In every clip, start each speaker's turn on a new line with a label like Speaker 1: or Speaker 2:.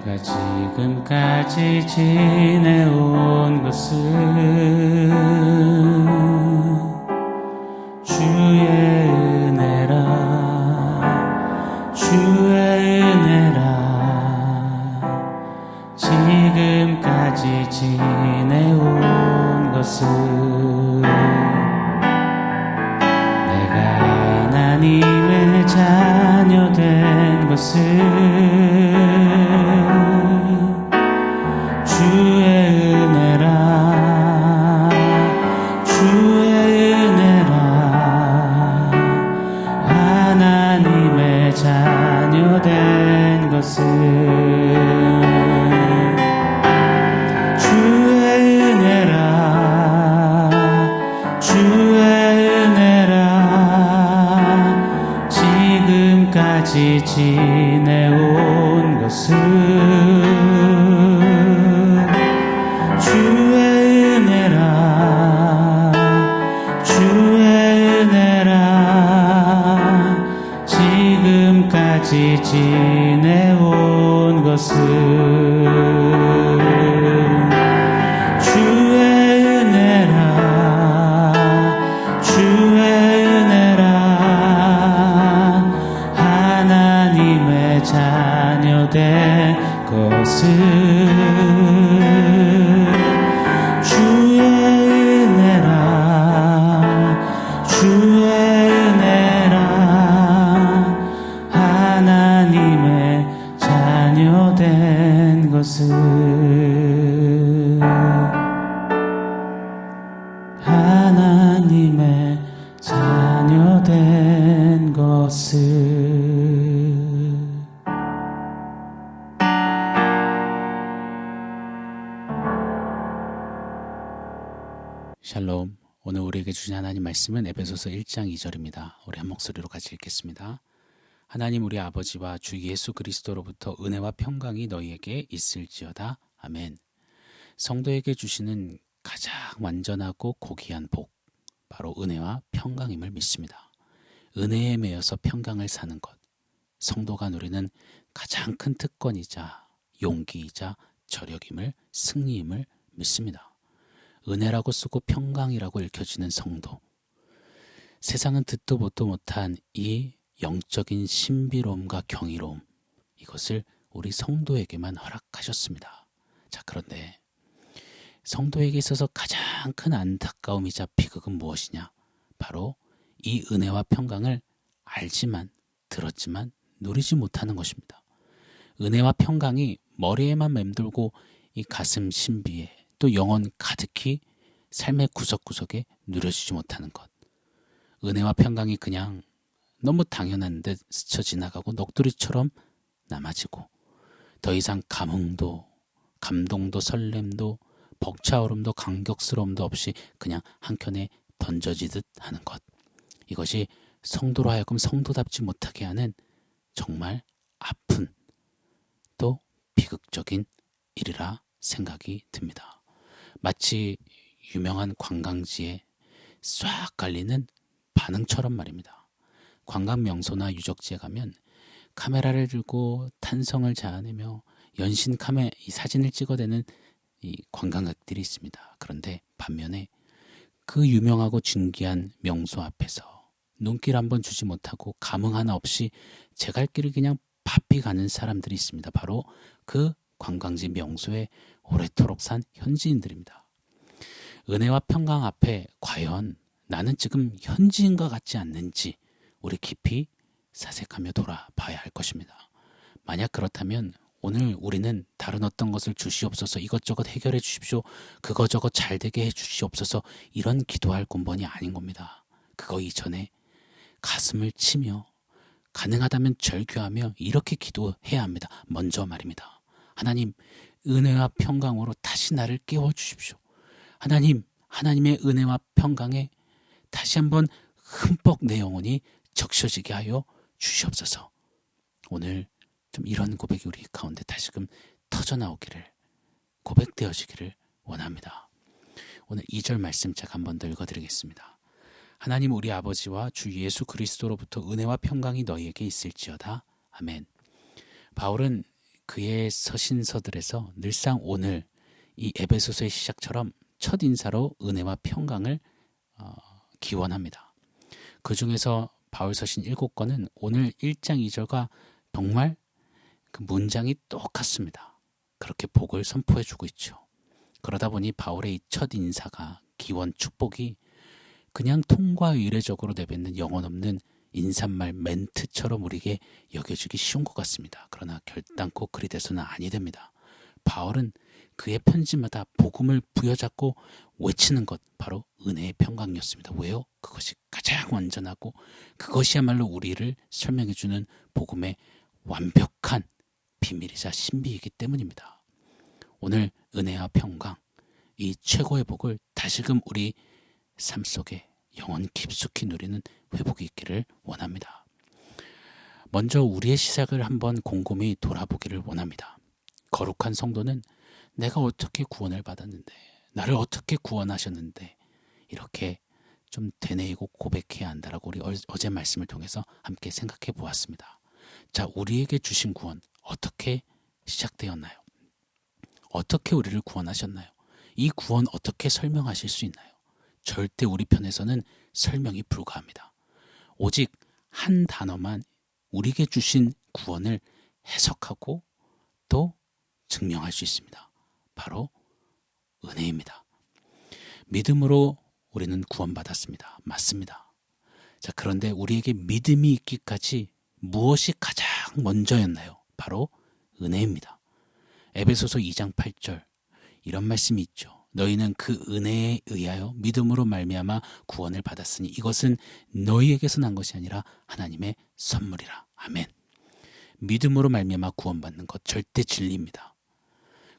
Speaker 1: 내가 지금까지 지내온 것은 주의 은혜라, 주의 은혜라. 지금까지 지내온 것은 내가 하나님의 자녀 된 것은 주의 은혜라, 주의 은혜라. 하나님의 자녀 된 것은 주의 은혜라, 주의 은혜라. 지금까지 지내온 것은 주의 은혜라, 주의 은혜라. 지금까지 지내온 것은 주의 은혜라, 주의 은혜라. 하나님의 자녀 된 것은 주의 은혜라, 주의 은혜라. 하나님의 자녀 된 것은 하나님의 자녀 된 것은. 샬롬. 오늘 우리에게 주신 하나님 말씀은 에베소서 1장 2절입니다. 우리 한 목소리로 같이 읽겠습니다. 하나님 우리 아버지와 주 예수 그리스도로부터 은혜와 평강이 너희에게 있을지어다. 아멘. 성도에게 주시는 가장 완전하고 고귀한 복, 바로 은혜와 평강임을 믿습니다. 은혜에 매여서 평강을 사는 것, 성도가 누리는 가장 큰 특권이자 용기이자 저력임을, 승리임을 믿습니다. 은혜라고 쓰고 평강이라고 읽혀지는 성도, 세상은 듣도 보도 못한 이 영적인 신비로움과 경이로움, 이것을 우리 성도에게만 허락하셨습니다. 자, 그런데 성도에게 있어서 가장 큰 안타까움이자 비극은 무엇이냐? 바로 이 은혜와 평강을 알지만, 들었지만 누리지 못하는 것입니다. 은혜와 평강이 머리에만 맴돌고 이 가슴 신비에 또 영혼 가득히 삶의 구석구석에 누려지지 못하는 것. 은혜와 평강이 그냥 너무 당연한 듯 스쳐 지나가고 넋두리처럼 남아지고 더 이상 감흥도, 감동도, 설렘도, 벅차오름도, 감격스러움도 없이 그냥 한켠에 던져지듯 하는 것. 이것이 성도로 하여금 성도답지 못하게 하는 정말 아픈 또 비극적인 일이라 생각이 듭니다. 마치 유명한 관광지에 싹 깔리는 반응처럼 말입니다. 관광 명소나 유적지에 가면 카메라를 들고 탄성을 자아내며 연신 이 사진을 찍어대는 이 관광객들이 있습니다. 그런데 반면에 그 유명하고 진귀한 명소 앞에서 눈길 한번 주지 못하고 감흥 하나 없이 제 갈 길을 그냥 바삐 가는 사람들이 있습니다. 바로 그 관광지 명소에 오래도록 산 현지인들입니다. 은혜와 평강 앞에 과연 나는 지금 현지인과 같지 않는지 우리 깊이 사색하며 돌아봐야 할 것입니다. 만약 그렇다면 오늘 우리는 다른 어떤 것을 주시옵소서, 이것저것 해결해 주십시오, 그거저것 잘 되게 해 주시옵소서, 이런 기도할 군번이 아닌 겁니다. 그거 이전에 가슴을 치며 가능하다면 절규하며 이렇게 기도해야 합니다. 먼저 말입니다. 하나님, 은혜와 평강으로 다시 나를 깨워주십시오. 하나님, 하나님의 은혜와 평강에 다시 한번 흠뻑 내 영혼이 적셔지게 하여 주시옵소서. 오늘 좀 이런 고백이 우리 가운데 다시금 터져나오기를, 고백되어지기를 원합니다. 오늘 2절 말씀 제가 한 번 더 읽어드리겠습니다. 하나님 우리 아버지와 주 예수 그리스도로부터 은혜와 평강이 너희에게 있을지어다. 아멘. 바울은 그의 서신서들에서 늘상 오늘 이 에베소서의 시작처럼 첫 인사로 은혜와 평강을 기원합니다. 그 중에서 바울 서신 7권은 오늘 1장 2절과 정말 그 문장이 똑같습니다. 그렇게 복을 선포해 주고 있죠. 그러다 보니 바울의 이 첫 인사가 기원 축복이 그냥 통과 의례적으로 내뱉는 영혼 없는 인사말 멘트처럼 우리에게 여겨지기 쉬운 것 같습니다. 그러나 결단코 그리 돼서는 아니 됩니다. 바울은 그의 편지마다 복음을 부여잡고 외치는 것 바로 은혜의 평강이었습니다. 왜요? 그것이 가장 완전하고 그것이야말로 우리를 설명해주는 복음의 완벽한 비밀이자 신비이기 때문입니다. 오늘 은혜와 평강, 이 최고의 복을 다시금 우리 삶 속에 영원 깊숙이 누리는 회복이 있기를 원합니다. 먼저 우리의 시작을 한번 곰곰이 돌아보기를 원합니다. 거룩한 성도는 내가 어떻게 구원을 받았는데, 나를 어떻게 구원하셨는데 이렇게 좀 되뇌이고 고백해야 한다라고 우리 어제 말씀을 통해서 함께 생각해 보았습니다. 자, 우리에게 주신 구원 어떻게 시작되었나요? 어떻게 우리를 구원하셨나요? 이 구원 어떻게 설명하실 수 있나요? 절대 우리 편에서는 설명이 불가합니다. 오직 한 단어만 우리에게 주신 구원을 해석하고 또 증명할 수 있습니다. 바로 은혜입니다. 믿음으로 우리는 구원받았습니다. 맞습니다. 자, 그런데 우리에게 믿음이 있기까지 무엇이 가장 먼저였나요? 바로 은혜입니다. 에베소서 2장 8절 이런 말씀이 있죠. 너희는 그 은혜에 의하여 믿음으로 말미암아 구원을 받았으니 이것은 너희에게서 난 것이 아니라 하나님의 선물이라. 아멘. 믿음으로 말미암아 구원받는 것 절대 진리입니다.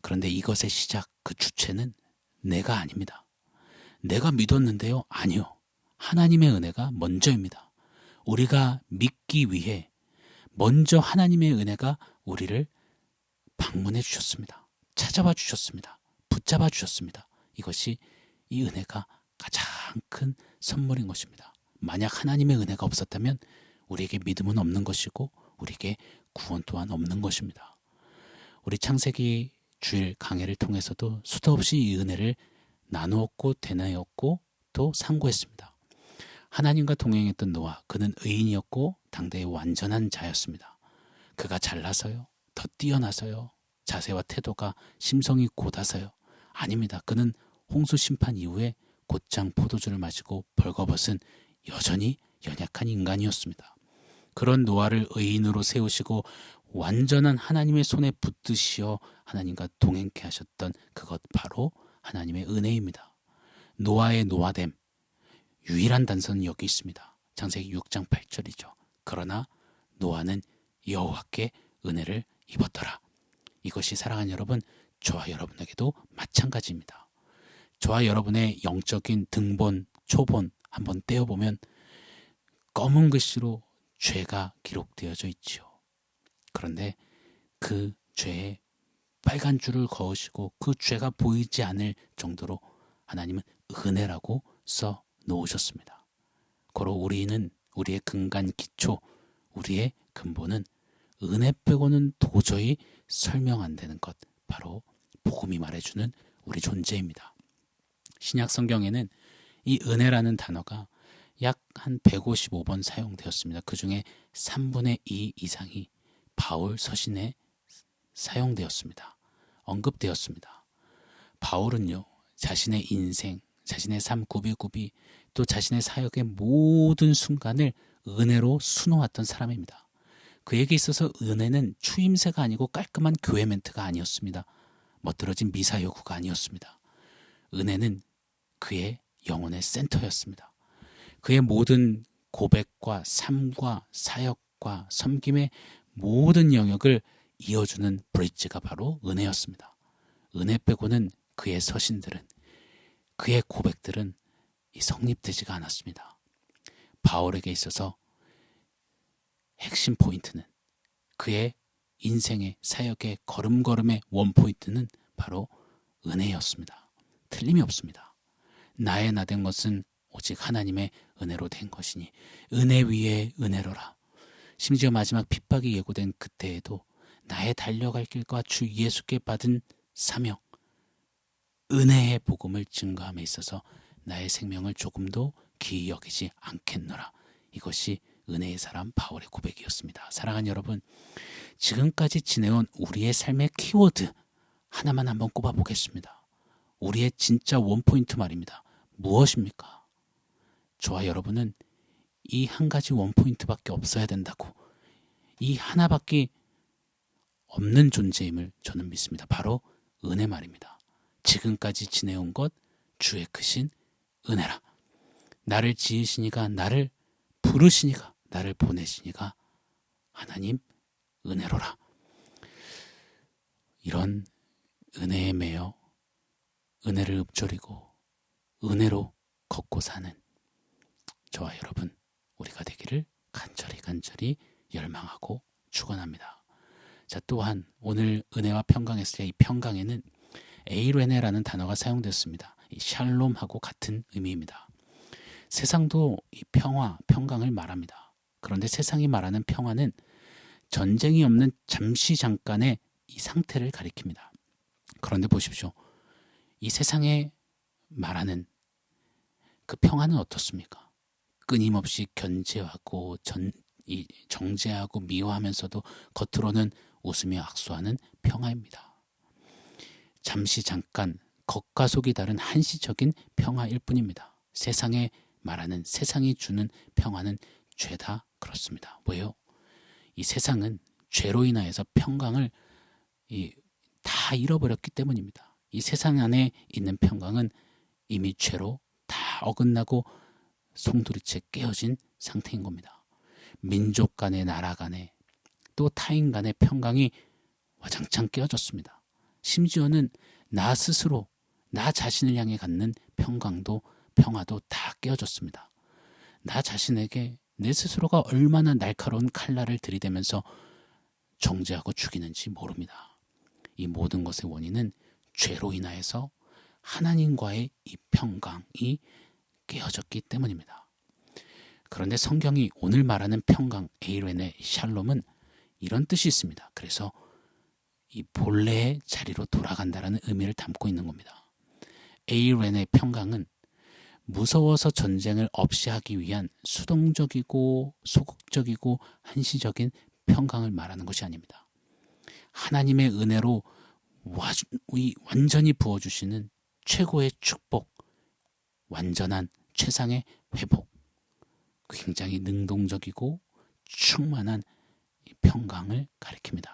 Speaker 1: 그런데 이것의 시작, 그 주체는 내가 아닙니다. 내가 믿었는데요? 아니요. 하나님의 은혜가 먼저입니다. 우리가 믿기 위해 먼저 하나님의 은혜가 우리를 방문해 주셨습니다. 찾아와 주셨습니다. 붙잡아 주셨습니다. 이것이 이 은혜가 가장 큰 선물인 것입니다. 만약 하나님의 은혜가 없었다면 우리에게 믿음은 없는 것이고 우리에게 구원 또한 없는 것입니다. 우리 창세기 주일 강해를 통해서도 수도 없이 이 은혜를 나누었고 되뇌었고 또 상고했습니다. 하나님과 동행했던 노아, 그는 의인이었고 당대의 완전한 자였습니다. 그가 잘나서요? 더 뛰어나서요? 자세와 태도가 심성이 곧아서요? 아닙니다. 그는 홍수 심판 이후에 곧장 포도주를 마시고 벌거벗은 여전히 연약한 인간이었습니다. 그런 노아를 의인으로 세우시고 완전한 하나님의 손에 붙드시어 하나님과 동행케 하셨던 그것 바로 하나님의 은혜입니다. 노아의 노아됨, 유일한 단서는 여기 있습니다. 창세기 6장 8절이죠. 그러나 노아는 여호와께 은혜를 입었더라. 이것이 사랑하는 여러분, 저와 여러분에게도 마찬가지입니다. 저와 여러분의 영적인 등본, 초본 한번 떼어보면 검은 글씨로 죄가 기록되어져 있지요. 그런데 그 죄에 빨간 줄을 그으시고 그 죄가 보이지 않을 정도로 하나님은 은혜라고 써 놓으셨습니다. 고로 우리는 우리의 근간 기초, 우리의 근본은 은혜 빼고는 도저히 설명 안 되는 것, 바로 복음이 말해주는 우리 존재입니다. 신약 성경에는 이 은혜라는 단어가 약 한 155번 사용되었습니다. 그 중에 3분의 2 이상이 바울 서신에 사용되었습니다. 언급되었습니다. 바울은요, 자신의 인생, 자신의 삶 구비구비, 또 자신의 사역의 모든 순간을 은혜로 수놓았던 사람입니다. 그에게 있어서 은혜는 추임새가 아니고 깔끔한 교회 멘트가 아니었습니다. 멋들어진 미사 요구가 아니었습니다. 은혜는 그의 영혼의 센터였습니다. 그의 모든 고백과 삶과 사역과 섬김의 모든 영역을 이어주는 브릿지가 바로 은혜였습니다. 은혜 빼고는 그의 서신들은, 그의 고백들은 성립되지가 않았습니다. 바울에게 있어서 핵심 포인트는, 그의 인생의 사역의 걸음걸음의 원포인트는 바로 은혜였습니다. 틀림이 없습니다. 나의 나 된 것은 오직 하나님의 은혜로 된 것이니 은혜 위에 은혜로라. 심지어 마지막 핍박이 예고된 그때에도 나의 달려갈 길과 주 예수께 받은 사명, 은혜의 복음을 증거함에 있어서 나의 생명을 조금도 기이 여기지 않겠노라. 이것이 은혜의 사람 바울의 고백이었습니다. 사랑하는 여러분, 지금까지 지내온 우리의 삶의 키워드 하나만 한번 꼽아보겠습니다. 우리의 진짜 원포인트 말입니다. 무엇입니까? 저와 여러분은 이 한 가지 원포인트밖에 없어야 된다고, 이 하나밖에 없는 존재임을 저는 믿습니다. 바로 은혜 말입니다. 지금까지 지내온 것 주의 크신 은혜라. 나를 지으시니가, 나를 부르시니가, 나를 보내시니가 하나님 은혜로라. 이런 은혜에 매여 은혜를 읊조리고 은혜로 걷고 사는 저와 여러분, 우리가 되기를 간절히 열망하고 축원합니다. 자, 또한 오늘 은혜와 평강했을 때 이 평강에는 에이레네라는 단어가 사용되었습니다. 이 샬롬하고 같은 의미입니다. 세상도 이 평화, 평강을 말합니다. 그런데 세상이 말하는 평화는 전쟁이 없는 잠시 잠깐의 이 상태를 가리킵니다. 그런데 보십시오. 이 세상에 말하는 그 평화는 어떻습니까? 끊임없이 견제하고 정죄하고 미워하면서도 겉으로는 웃으며 악수하는 평화입니다. 잠시 잠깐 겉과 속이 다른 한시적인 평화일 뿐입니다. 세상에 말하는, 세상이 주는 평화는 죄다 그렇습니다. 왜요? 이 세상은 죄로 인하여서 평강을 다 잃어버렸기 때문입니다. 이 세상 안에 있는 평강은 이미 죄로 다 어긋나고 송두리째 깨어진 상태인 겁니다. 민족 간의, 나라 간의, 또 타인 간의 평강이 와장창 깨어졌습니다. 심지어는 나 스스로, 나 자신을 향해 갖는 평화도 다 깨어졌습니다. 나 자신에게 내 스스로가 얼마나 날카로운 칼날을 들이대면서 정죄하고 죽이는지 모릅니다. 이 모든 것의 원인은 죄로 인하여서 하나님과의 이 평강이 깨어졌기 때문입니다. 그런데 성경이 오늘 말하는 평강, 에이레네, 샬롬은 이런 뜻이 있습니다. 그래서 이 본래의 자리로 돌아간다라는 의미를 담고 있는 겁니다. 에이레네 평강은 무서워서 전쟁을 없이 하기 위한 수동적이고 소극적이고 한시적인 평강을 말하는 것이 아닙니다. 하나님의 은혜로 완전히 부어주시는 최고의 축복, 완전한 최상의 회복, 굉장히 능동적이고 충만한 평강을 가리킵니다.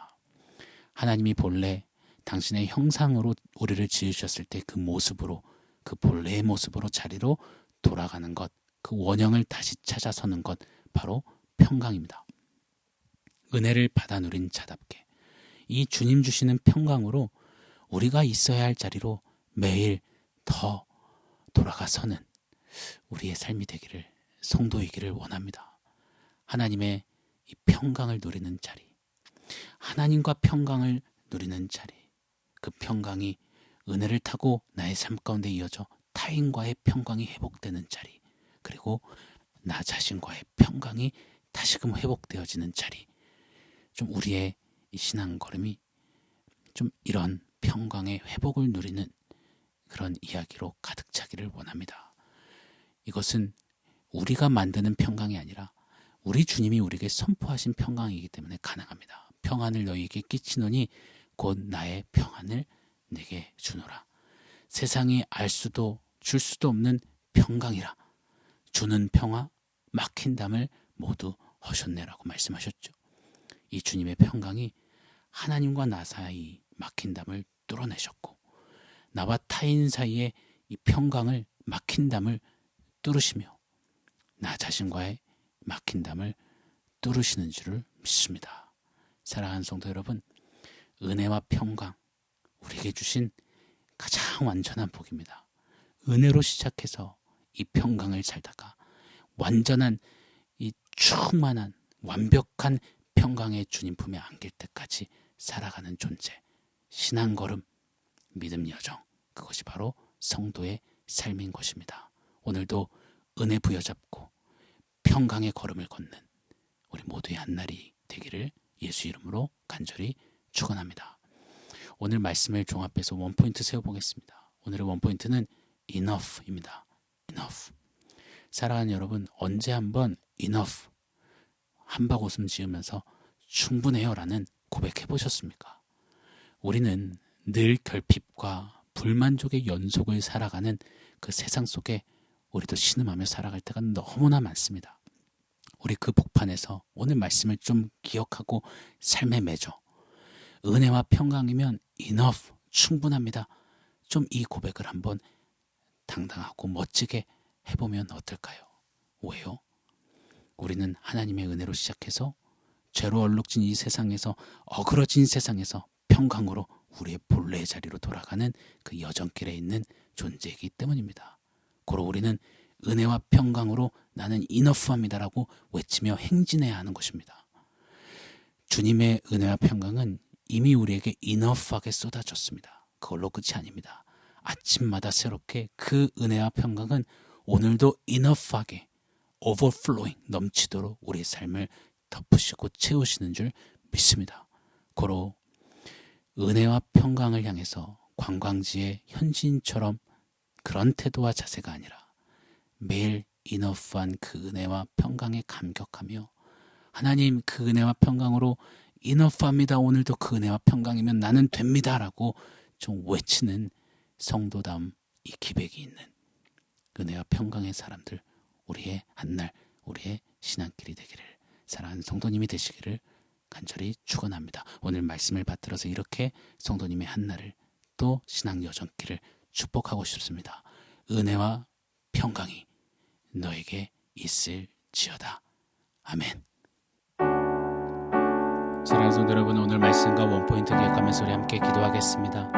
Speaker 1: 하나님이 본래 당신의 형상으로 우리를 지으셨을 때 그 모습으로, 그 본래의 모습으로 자리로 돌아가는 것, 그 원형을 다시 찾아서는 것, 바로 평강입니다. 은혜를 받아 누린 자답게 이 주님 주시는 평강으로 우리가 있어야 할 자리로 매일 더 돌아가서는 우리의 삶이 되기를, 성도이기를 원합니다. 하나님의 이 평강을 누리는 자리, 하나님과 평강을 누리는 자리, 그 평강이 은혜를 타고 나의 삶 가운데 이어져 타인과의 평강이 회복되는 자리, 그리고 나 자신과의 평강이 다시금 회복되어지는 자리, 좀 우리의 이 신앙 걸음이 좀 이런 평강의 회복을 누리는 그런 이야기로 가득 차기를 원합니다. 이것은 우리가 만드는 평강이 아니라 우리 주님이 우리에게 선포하신 평강이기 때문에 가능합니다. 평안을 너희에게 끼치노니 곧 나의 평안을 내게 주노라. 세상이 알 수도 줄 수도 없는 평강이라. 주는 평화, 막힌 담을 모두 허셨네라고 말씀하셨죠. 이 주님의 평강이 하나님과 나 사이 막힌 담을 뚫어내셨고, 나와 타인 사이에 이 평강을, 막힌 담을 뚫으시며 나 자신과의 막힌 담을 뚫으시는 줄을 믿습니다. 사랑하는 성도 여러분, 은혜와 평강, 우리에게 주신 가장 완전한 복입니다. 은혜로 시작해서 이 평강을 살다가 완전한 이 충만한 완벽한 평강의 주님 품에 안길 때까지 살아가는 존재, 신앙 걸음, 믿음 여정, 그것이 바로 성도의 삶인 것입니다. 오늘도 은혜 부여잡고 평강의 걸음을 걷는 우리 모두의 한날이 되기를 예수 이름으로 간절히 축원합니다. 오늘 말씀을 종합해서 원포인트 세워보겠습니다. 오늘의 원포인트는 enough입니다. enough. 사랑하는 여러분, 언제 한번 enough 한박 웃음 지으면서 충분해요 라는 고백해 보셨습니까? 우리는 늘 결핍과 불만족의 연속을 살아가는 그 세상 속에 우리도 신음하며 살아갈 때가 너무나 많습니다. 우리 그 복판에서 오늘 말씀을 좀 기억하고 삶에 맺어 은혜와 평강이면 enough, 충분합니다. 좀 이 고백을 한번 당당하고 멋지게 해보면 어떨까요? 왜요? 우리는 하나님의 은혜로 시작해서 죄로 얼룩진 이 세상에서, 어그러진 세상에서 평강으로 우리의 본래의 자리로 돌아가는 그 여정길에 있는 존재이기 때문입니다. 고로 우리는 은혜와 평강으로 나는 이너프합니다라고 외치며 행진해야 하는 것입니다. 주님의 은혜와 평강은 이미 우리에게 이너프하게 쏟아졌습니다. 그걸로 끝이 아닙니다. 아침마다 새롭게 그 은혜와 평강은 오늘도 이너프하게 overflowing, 넘치도록 우리의 삶을 덮으시고 채우시는 줄 믿습니다. 고로 은혜와 평강을 향해서 관광지의 현지인처럼 그런 태도와 자세가 아니라 매일 이너프한 그 은혜와 평강에 감격하며 하나님, 그 은혜와 평강으로 이너프합니다. 오늘도 그 은혜와 평강이면 나는 됩니다 라고 좀 외치는 성도다움, 이 기백이 있는 은혜와 평강의 사람들, 우리의 한날, 우리의 신앙길이 되기를, 사랑하는 성도님이 되시기를 간절히 축원합니다. 오늘 말씀을 받들어서 이렇게 성도님의 한날을, 또 신앙 여정길을 축복하고 싶습니다. 은혜와 평강이 너에게 있을지어다. 아멘. 사랑하는 성도 여러분, 오늘 말씀과 원포인트 기억하면서 우리 함께 기도하겠습니다.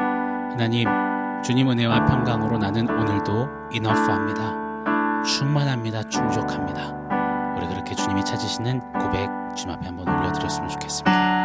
Speaker 1: 하나님, 주님 은혜와 평강으로 나는 오늘도 이너프합니다. 충만합니다. 충족합니다. 우리 그렇게 주님이 찾으시는 고백 주님 앞에 한번 올려드렸으면 좋겠습니다.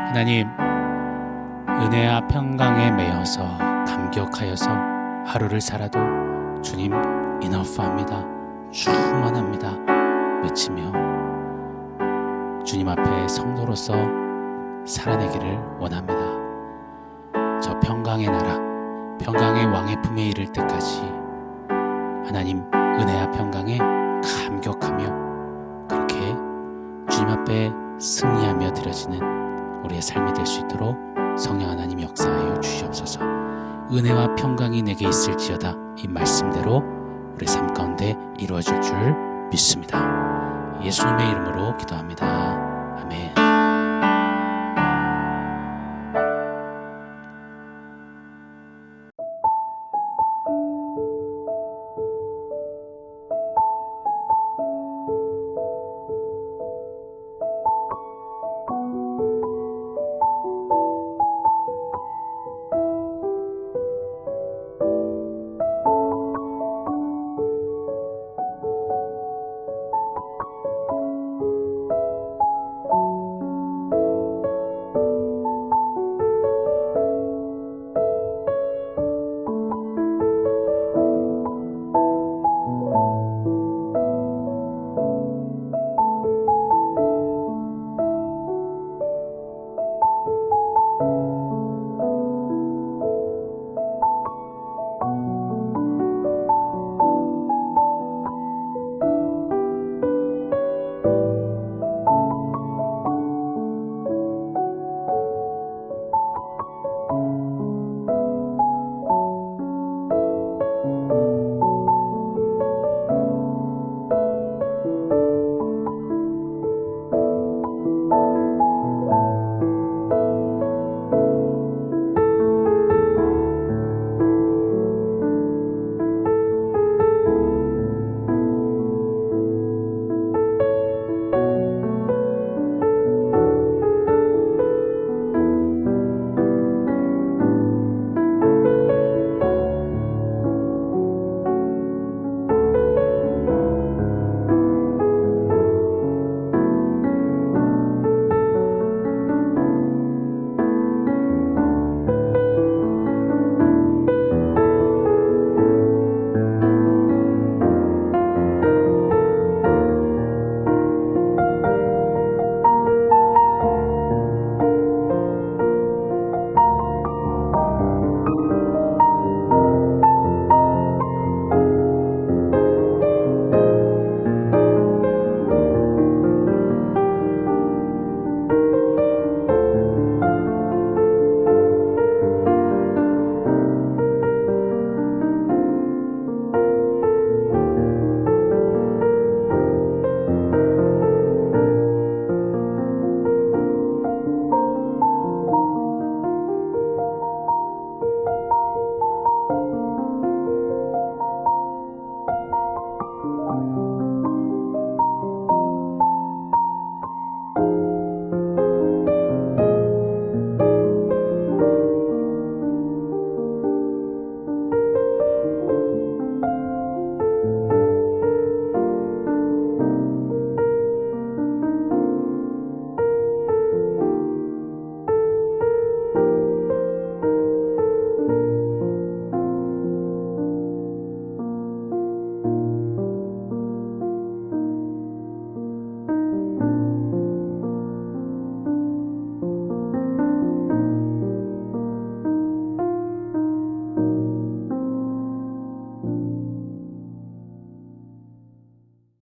Speaker 1: 하나님, 은혜와 평강에 매여서 감격하여서 하루를 살아도 주님 이너프합니다. 충만합니다. 외치며 주님 앞에 성도로서 살아내기를 원합니다. 저 평강의 나라, 평강의 왕의 품에 이를 때까지 하나님 은혜와 평강에 감격하며 그렇게 주님 앞에 승리하며 드려지는 우리의 삶이 될 수 있도록 성령 하나님 역사하여 주시옵소서. 은혜와 평강이 내게 있을지어다, 이 말씀대로 우리 삶 가운데 이루어질 줄 믿습니다. 예수님의 이름으로 기도합니다. 아멘.